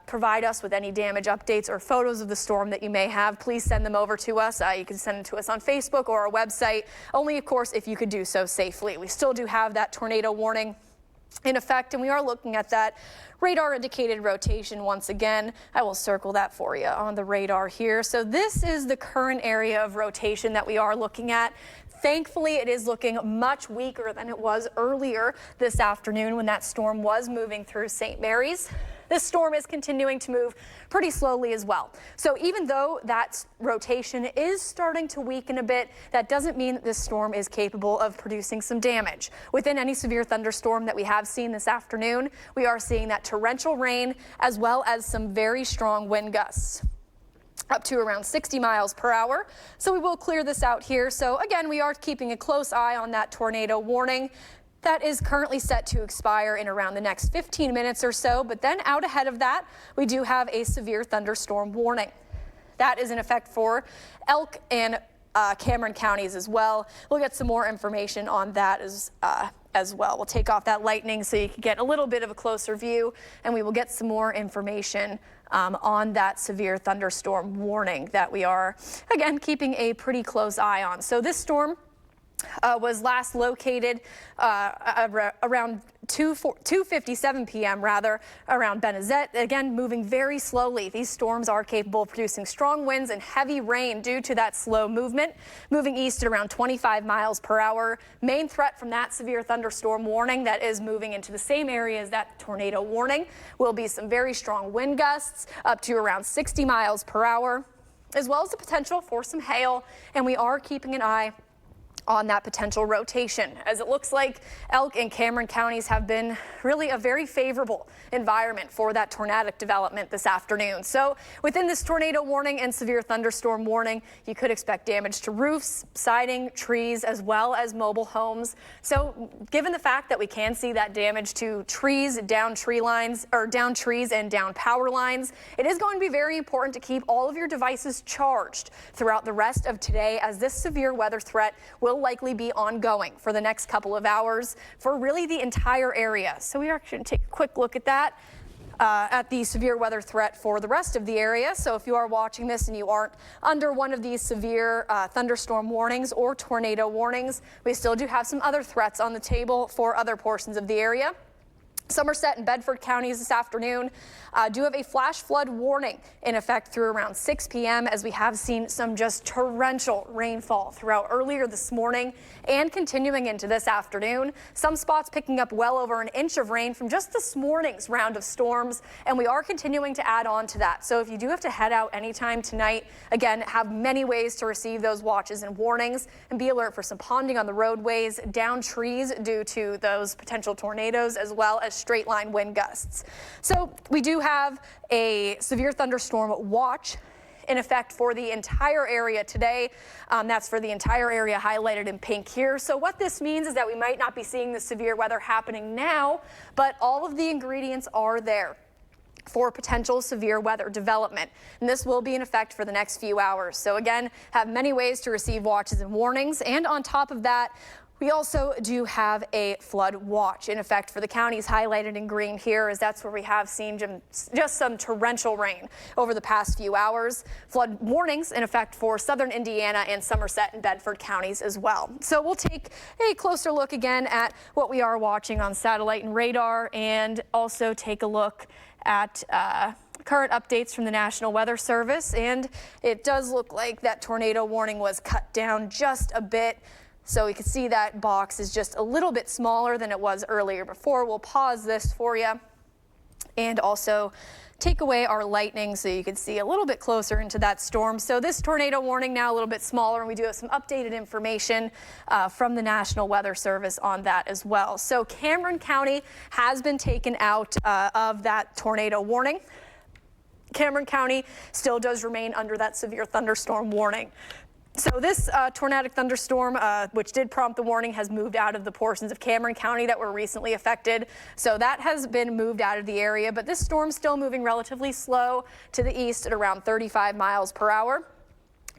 provide us with any damage updates or photos of the storm that you may have, please send them over to us. You can send them to us on Facebook or our website, only of course if you could do so safely. We still do have that tornado warning in effect, and we are looking at that radar indicated rotation once again. I will circle that for you on the radar here. So this is the current area of rotation that we are looking at. Thankfully, it is looking much weaker than it was earlier this afternoon when that storm was moving through St. Mary's. This storm is continuing to move pretty slowly as well. So even though that rotation is starting to weaken a bit, that doesn't mean that this storm is capable of producing some damage. Within any severe thunderstorm that we have seen this afternoon, we are seeing that torrential rain as well as some very strong wind gusts, up to around 60 miles per hour. So we will clear this out here. So again, we are keeping a close eye on that tornado warning. That is currently set to expire in around the next 15 minutes or so, but then out ahead of that, we do have a severe thunderstorm warning. That is in effect for Elk and Cameron counties as well. We'll get some more information on that as well. We'll take off that lightning so you can get a little bit of a closer view, and we will get some more information on that severe thunderstorm warning that we are, again, keeping a pretty close eye on. So this storm was last located around 2:57 p.m. around Benezet. Again, moving very slowly. These storms are capable of producing strong winds and heavy rain due to that slow movement. Moving east at around 25 miles per hour. Main threat from that severe thunderstorm warning that is moving into the same area as that tornado warning will be some very strong wind gusts up to around 60 miles per hour, as well as the potential for some hail. And we are keeping an eye on that potential rotation, as it looks like Elk and Cameron counties have been really a very favorable environment for that tornadic development this afternoon. So within this tornado warning and severe thunderstorm warning, you could expect damage to roofs, siding, trees, as well as mobile homes. So given the fact that we can see that damage to trees, down tree lines, or down trees and down power lines, it is going to be very important to keep all of your devices charged throughout the rest of today, as this severe weather threat will likely be ongoing for the next couple of hours for really the entire area. So we are going to take a quick look at that, at the severe weather threat for the rest of the area. So if you are watching this and you aren't under one of these severe thunderstorm warnings or tornado warnings, we still do have some other threats on the table for other portions of the area. Somerset and Bedford counties this afternoon do have a flash flood warning in effect through around 6 p.m. as we have seen some just torrential rainfall throughout earlier this morning and continuing into this afternoon. Some spots picking up well over an inch of rain from just this morning's round of storms, and we are continuing to add on to that. So if you do have to head out anytime tonight, again, have many ways to receive those watches and warnings, and be alert for some ponding on the roadways, down trees due to those potential tornadoes, as well as straight line wind gusts. So we do have a severe thunderstorm watch in effect for the entire area today. That's for the entire area highlighted in pink here. So what this means is that we might not be seeing the severe weather happening now, but all of the ingredients are there for potential severe weather development. And this will be in effect for the next few hours. So again, have many ways to receive watches and warnings. And on top of that, we also do have a flood watch in effect for the counties highlighted in green here, as that's where we have seen just some torrential rain over the past few hours. Flood warnings in effect for southern Indiana and Somerset and Bedford counties as well. So we'll take a closer look again at what we are watching on satellite and radar, and also take a look at current updates from the National Weather Service. And it does look like that tornado warning was cut down just a bit. So we can see that box is just a little bit smaller than it was earlier before. We'll pause this for you and also take away our lightning so you can see a little bit closer into that storm. So this tornado warning now a little bit smaller, and we do have some updated information from the National Weather Service on that as well. So Cameron County has been taken out of that tornado warning. Cameron County still does remain under that severe thunderstorm warning. So this tornadic thunderstorm, which did prompt the warning, has moved out of the portions of Cameron County that were recently affected. So that has been moved out of the area, but this storm's still moving relatively slow to the east at around 35 miles per hour.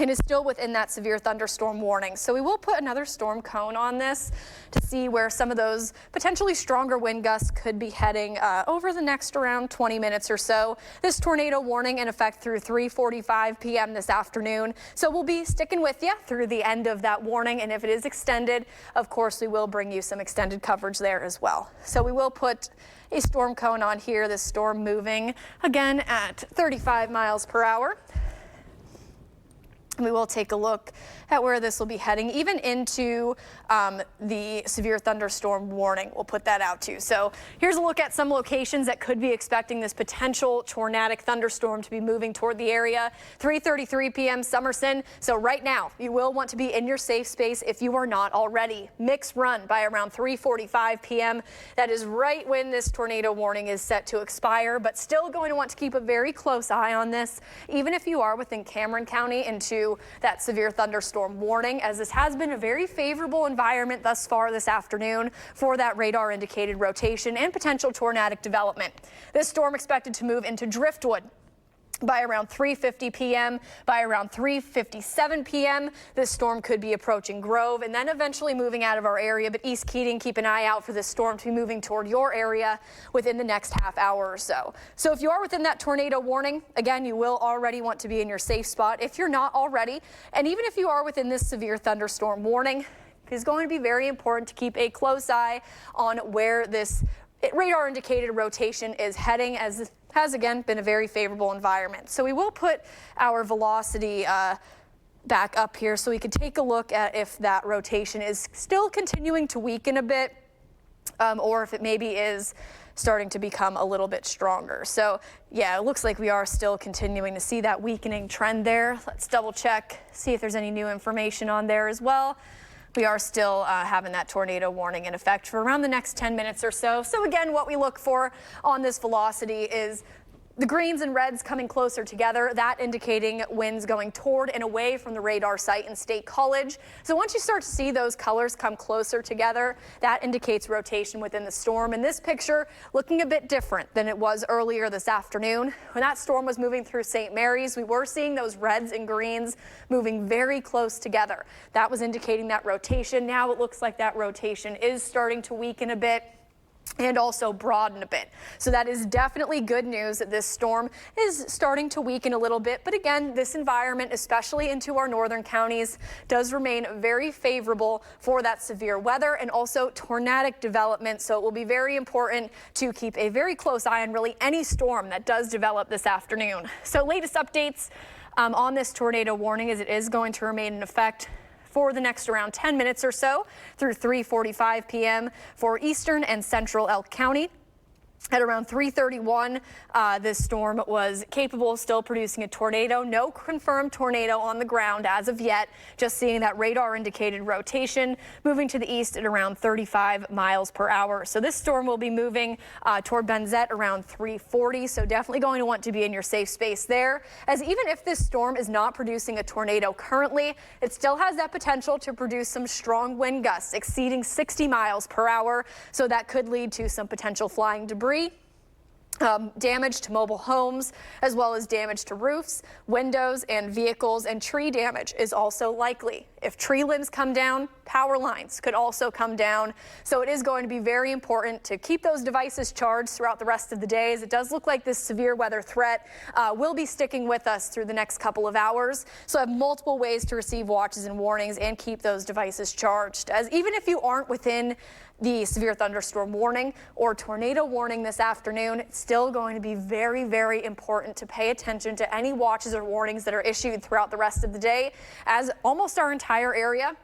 And is still within that severe thunderstorm warning. So we will put another storm cone on this to see where some of those potentially stronger wind gusts could be heading over the next around 20 minutes or so. This tornado warning in effect through 3:45 p.m. this afternoon. So we'll be sticking with you through the end of that warning. And if it is extended, of course, we will bring you some extended coverage there as well. So we will put a storm cone on here. This storm moving again at 35 miles per hour. We will take a look at where this will be heading, even into the severe thunderstorm warning. We'll put that out too. So here's a look at some locations that could be expecting this potential tornadic thunderstorm to be moving toward the area. 3:33 p.m. Summerson. So right now you will want to be in your safe space if you are not already. Mix Run by around 3:45 p.m. That is right when this tornado warning is set to expire, but still going to want to keep a very close eye on this, even if you are within Cameron County into that severe thunderstorm warning, as this has been a very favorable environment thus far this afternoon for that radar indicated rotation and potential tornadic development. This storm expected to move into Driftwood by around 3:50 p.m. By around 3:57 p.m. this storm could be approaching Grove and then eventually moving out of our area. But East Keating, keep an eye out for this storm to be moving toward your area within the next half hour or so. So if you are within that tornado warning, again, you will already want to be in your safe spot if you're not already. And even if you are within this severe thunderstorm warning, it is going to be very important to keep a close eye on where this radar indicated rotation is heading, as this has again been a very favorable environment. So we will put our velocity back up here so we could take a look at if that rotation is still continuing to weaken a bit, or if it maybe is starting to become a little bit stronger. So yeah, it looks like we are still continuing to see that weakening trend there. Let's double check, see if there's any new information on there as well. We are still having that tornado warning in effect for around the next 10 minutes or so. So again, what we look for on this velocity is the greens and reds coming closer together, that indicating winds going toward and away from the radar site in State College. So once you start to see those colors come closer together, that indicates rotation within the storm. And this picture looking a bit different than it was earlier this afternoon. When that storm was moving through St. Mary's, we were seeing those reds and greens moving very close together. That was indicating that rotation. Now it looks like that rotation is starting to weaken a bit and also broaden a bit. So that is definitely good news that this storm is starting to weaken a little bit. But again, this environment, especially into our northern counties, does remain very favorable for that severe weather and also tornadic development. So it will be very important to keep a very close eye on really any storm that does develop this afternoon. So latest updates on this tornado warning is it is going to remain in effect for the next around 10 minutes or so through 3:45 p.m. for eastern and central Elk County. At around 3:31, this storm was capable of still producing a tornado. No confirmed tornado on the ground as of yet, just seeing that radar indicated rotation moving to the east at around 35 miles per hour. So this storm will be moving toward Benzett around 3:40. So definitely going to want to be in your safe space there, as even if this storm is not producing a tornado currently, it still has that potential to produce some strong wind gusts exceeding 60 miles per hour. So that could lead to some potential flying debris, damage to mobile homes, as well as damage to roofs, windows, and vehicles, and tree damage is also likely. If tree limbs come down, power lines could also come down. So it is going to be very important to keep those devices charged throughout the rest of the day, as it does look like this severe weather threat will be sticking with us through the next couple of hours. So I have multiple ways to receive watches and warnings and keep those devices charged, as even if you aren't within the severe thunderstorm warning or tornado warning this afternoon, it's still going to be very, very important to pay attention to any watches or warnings that are issued throughout the rest of the day, as almost our entire area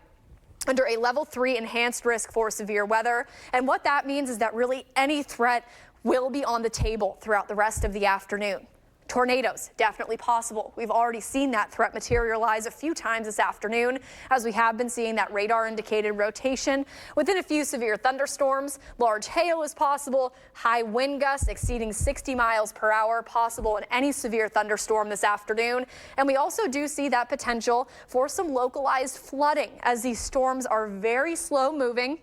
under a level 3 enhanced risk for severe weather. And what that means is that really any threat will be on the table throughout the rest of the afternoon. Tornadoes, definitely possible. We've already seen that threat materialize a few times this afternoon, as we have been seeing that radar indicated rotation within a few severe thunderstorms. Large hail is possible, high wind gusts exceeding 60 miles per hour possible in any severe thunderstorm this afternoon. And we also do see that potential for some localized flooding, as these storms are very slow moving.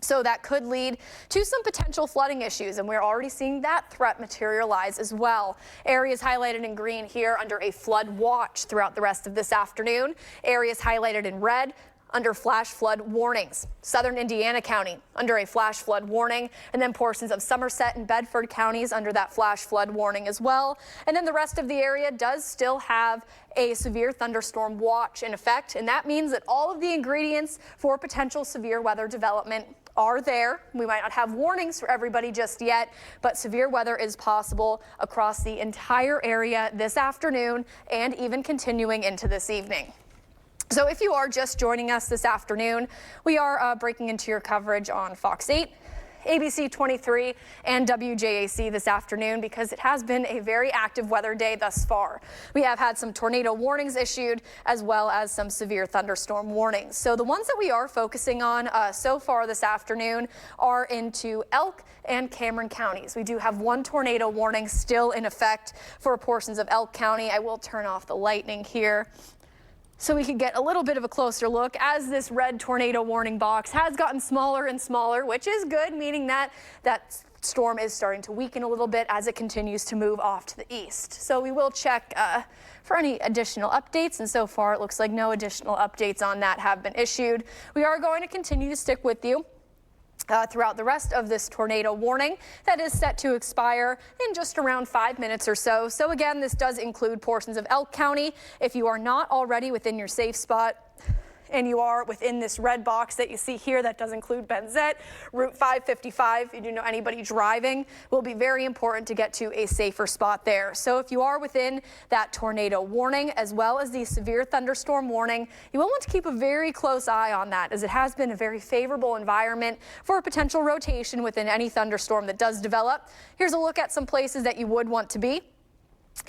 So that could lead to some potential flooding issues, and we're already seeing that threat materialize as well. Areas highlighted in green here under a flood watch throughout the rest of this afternoon. Areas highlighted in red under flash flood warnings. Southern Indiana County under a flash flood warning, and then portions of Somerset and Bedford counties under that flash flood warning as well. And then the rest of the area does still have a severe thunderstorm watch in effect, and that means that all of the ingredients for potential severe weather development are there. We might not have warnings for everybody just yet, but severe weather is possible across the entire area this afternoon and even continuing into this evening. So if you are just joining us this afternoon, we are breaking into your coverage on Fox 8, ABC 23, and WJAC this afternoon because it has been a very active weather day thus far. We have had some tornado warnings issued as well as some severe thunderstorm warnings. So the ones that we are focusing on so far this afternoon are into Elk and Cameron counties. We do have one tornado warning still in effect for portions of Elk County. I will turn off the lightning here so we can get a little bit of a closer look, as this red tornado warning box has gotten smaller and smaller, which is good, meaning that that storm is starting to weaken a little bit as it continues to move off to the east. So we will check for any additional updates, and so far it looks like no additional updates on that have been issued. We are going to continue to stick with you throughout the rest of this tornado warning that is set to expire in just around 5 minutes or so. So again, this does include portions of Elk County. If you are not already within your safe spot and you are within this red box that you see here, that does include Benzette, Route 555. If you do know anybody driving, will be very important to get to a safer spot there. So if you are within that tornado warning as well as the severe thunderstorm warning, you will want to keep a very close eye on that, as it has been a very favorable environment for a potential rotation within any thunderstorm that does develop. Here's a look at some places that you would want to be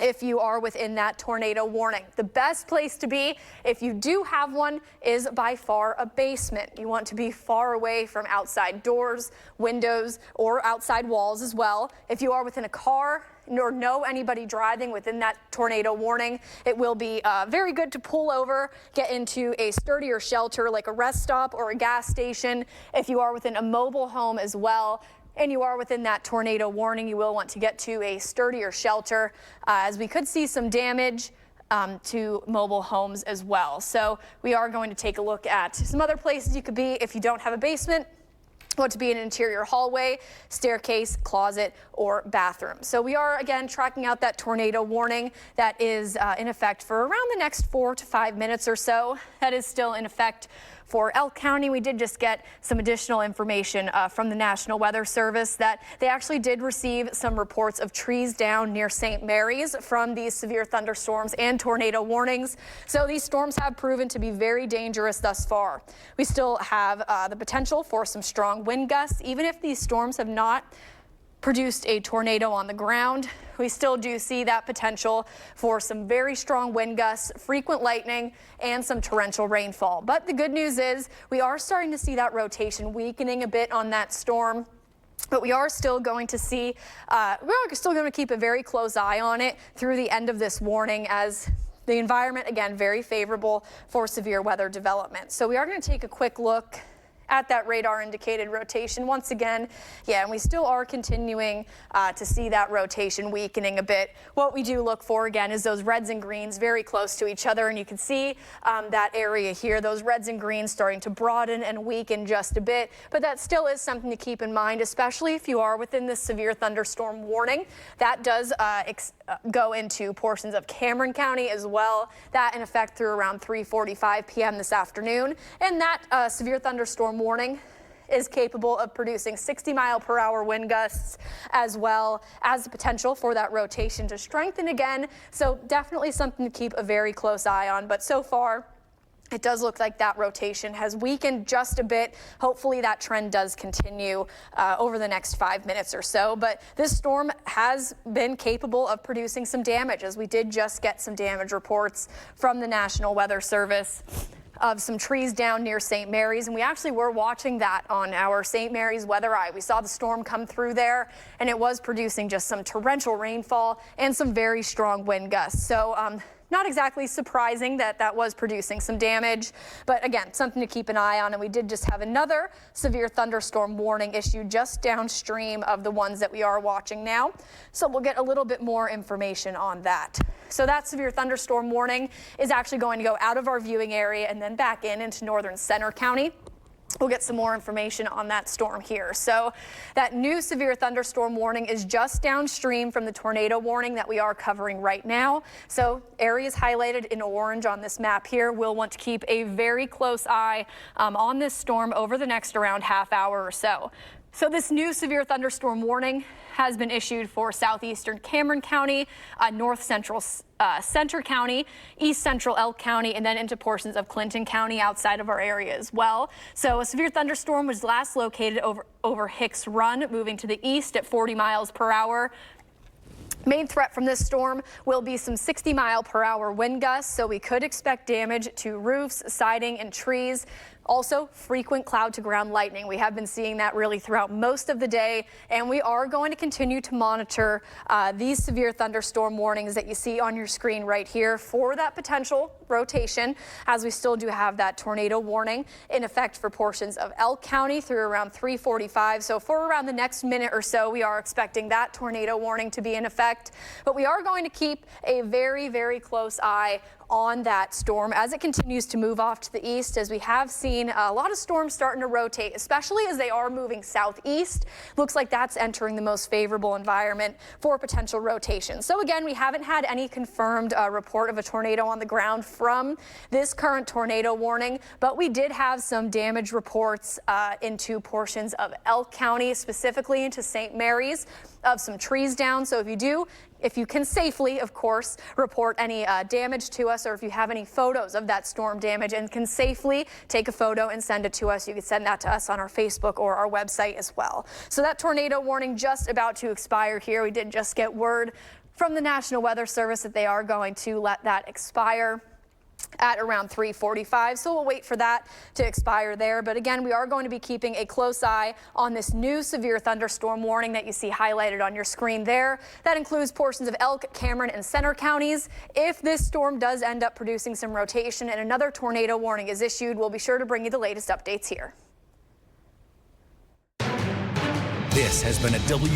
if you are within that tornado warning. The best place to be, if you do have one, is by far a basement. You want to be far away from outside doors, windows, or outside walls as well. If you are within a car or know anybody driving within that tornado warning, it will be very good to pull over, get into a sturdier shelter like a rest stop or a gas station. If you are within a mobile home as well, and you are within that tornado warning, you will want to get to a sturdier shelter, as we could see some damage to mobile homes as well. So we are going to take a look at some other places you could be if you don't have a basement. Want to be an interior hallway, staircase, closet, or bathroom. So we are again tracking out that tornado warning that is in effect for around the next 4 to 5 minutes or so. That is still in effect for Elk County. We did just get some additional information from the National Weather Service that they actually did receive some reports of trees down near St. Mary's from these severe thunderstorms and tornado warnings. So these storms have proven to be very dangerous thus far. We still have the potential for some strong wind gusts, even if these storms have not produced a tornado on the ground. We still do see that potential for some very strong wind gusts, frequent lightning, and some torrential rainfall. But the good news is we are starting to see that rotation weakening a bit on that storm. But we are still going to see, we're still going to keep a very close eye on it through the end of this warning, as the environment, again, very favorable for severe weather development. So we are going to take a quick look at that radar indicated rotation once again. Yeah, and we still are continuing to see that rotation weakening a bit. What we do look for again is those reds and greens very close to each other, and you can see that area here, those reds and greens starting to broaden and weaken just a bit, but that still is something to keep in mind, especially if you are within this severe thunderstorm warning. That does go into portions of Cameron County as well. That in effect through around 3:45 p.m. this afternoon, and that severe thunderstorm warning is capable of producing 60-mile-per-hour wind gusts, as well as the potential for that rotation to strengthen again. So definitely something to keep a very close eye on. But so far, It does look like that rotation has weakened just a bit. Hopefully that trend does continue over the next 5 minutes or so. But this storm has been capable of producing some damage, as we did just get some damage reports from the National Weather Service of some trees down near St. Mary's, and we actually were watching that on our St. Mary's weather eye. We saw the storm come through there, and it was producing just some torrential rainfall and some very strong wind gusts. So not exactly surprising that that was producing some damage, but again, something to keep an eye on. And we did just have another severe thunderstorm warning issued just downstream of the ones that we are watching now. So we'll get a little bit more information on that. So that severe thunderstorm warning is actually going to go out of our viewing area and then back into northern Center County. We'll get some more information on that storm here. So that new severe thunderstorm warning is just downstream from the tornado warning that we are covering right now. So areas highlighted in orange on this map here will want to keep a very close eye on this storm over the next around half hour or so. So this new severe thunderstorm warning has been issued for southeastern Cameron County, north central Center County, east central Elk County, and then into portions of Clinton County outside of our area as well. So a severe thunderstorm was last located over Hicks Run, moving to the east at 40 miles per hour. Main threat from this storm will be some 60-mile-per-hour wind gusts, so we could expect damage to roofs, siding, and trees. Also, frequent cloud-to-ground lightning. We have been seeing that really throughout most of the day, and we are going to continue to monitor these severe thunderstorm warnings that you see on your screen right here for that potential rotation, as we still do have that tornado warning in effect for portions of Elk County through around 3:45. So for around the next minute or so, we are expecting that tornado warning to be in effect. But we are going to keep a very, very close eye on that storm as it continues to move off to the east, as we have seen a lot of storms starting to rotate, especially as they are moving southeast. Looks like that's entering the most favorable environment for potential rotation. So again, we haven't had any confirmed report of a tornado on the ground from this current tornado warning, but we did have some damage reports into portions of Elk County, specifically into St. Mary's, of some trees down. So if you can safely, of course, report any damage to us, or if you have any photos of that storm damage and can safely take a photo and send it to us, you can send that to us on our Facebook or our website as well. So that tornado warning just about to expire here. We did just get word from the National Weather Service that they are going to let that expire at around 3:45, so we'll wait for that to expire there. But again, we are going to be keeping a close eye on this new severe thunderstorm warning that you see highlighted on your screen there. That includes portions of Elk, Cameron, and Center counties. If this storm does end up producing some rotation and another tornado warning is issued, we'll be sure to bring you the latest updates here. This has been a